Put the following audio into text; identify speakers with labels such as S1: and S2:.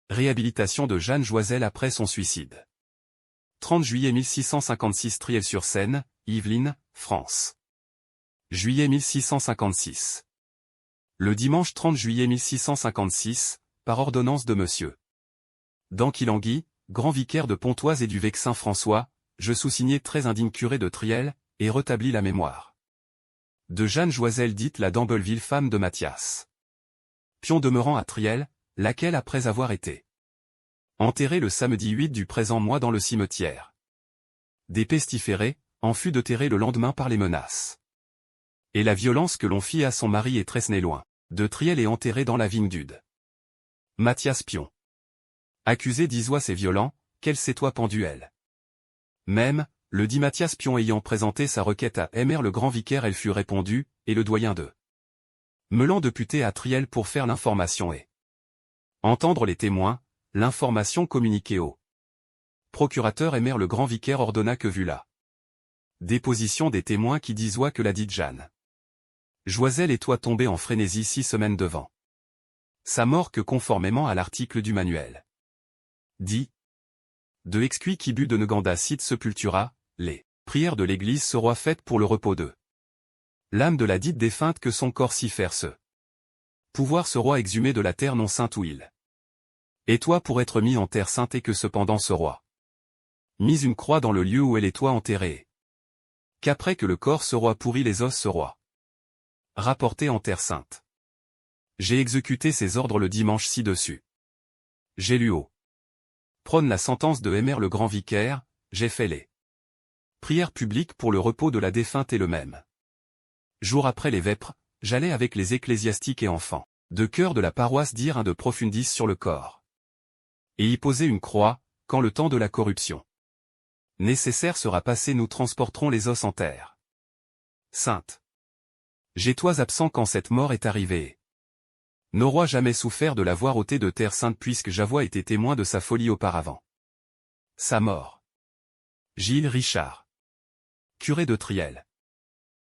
S1: Réhabilitation de Jeanne Joiselle après son suicide. 30 juillet 1656 Triel-sur-Seine, Yvelines, France. Juillet 1656. Le dimanche 30 juillet 1656, par ordonnance de Monsieur d'Anquillanguy, grand vicaire de Pontoise et du Vexin François, je sous-signais très indigne curé de Triel, et rétablis la mémoire de Jeanne Joiselle dite la d'Ambelville femme de Mathias Pion demeurant à Triel, laquelle après avoir été enterrée le samedi 8 du présent mois dans le cimetière des pestiférés, en fut déterrée le lendemain par les menaces et la violence que l'on fit à son mari et Tresnay loin de Triel et enterré dans la vigne d'Ude. Mathias Pion. Accusé d'Isois et violent, qu'elle s'étoit pendue elle. Même, le dit Mathias Pion ayant présenté sa requête à Mr le grand vicaire elle fut répondue, et le doyen de Melan député à Triel pour faire l'information et entendre les témoins, l'information communiquée au procurateur Mr le grand vicaire ordonna que vu la déposition des témoins qui disoient que la dite Jeanne Joiselle étoit tombée en frénésie 6 semaines devant sa mort que conformément à l'article du manuel dit de exquis qui but de Neganda site sepultura, les prières de l'église seront faites pour le repos de l'âme de la dite défunte que son corps s'y faire ce pouvoir sera exhumé de la terre non sainte où il et toi pour être mis en terre sainte et que cependant ce roi mis une croix dans le lieu où elle est toi enterrée. Qu'après que le corps sera pourri les os sera rapportés en terre sainte. J'ai exécuté ces ordres le dimanche ci-dessus. J'ai lu au prône la sentence de Mr le grand vicaire, j'ai fait les prières publiques pour le repos de la défunte et le même jour après les vêpres, j'allais avec les ecclésiastiques et enfants de chœur de la paroisse dire un de profundis sur le corps et y poser une croix, quand le temps de la corruption nécessaire sera passé nous transporterons les os en terre sainte. J'étois absent quand cette mort est arrivée. N'aurois jamais souffert de la voir ôtée de terre sainte puisque j'avois été témoin de sa folie auparavant. Sa mort. Gilles Richard. Curé de Triel.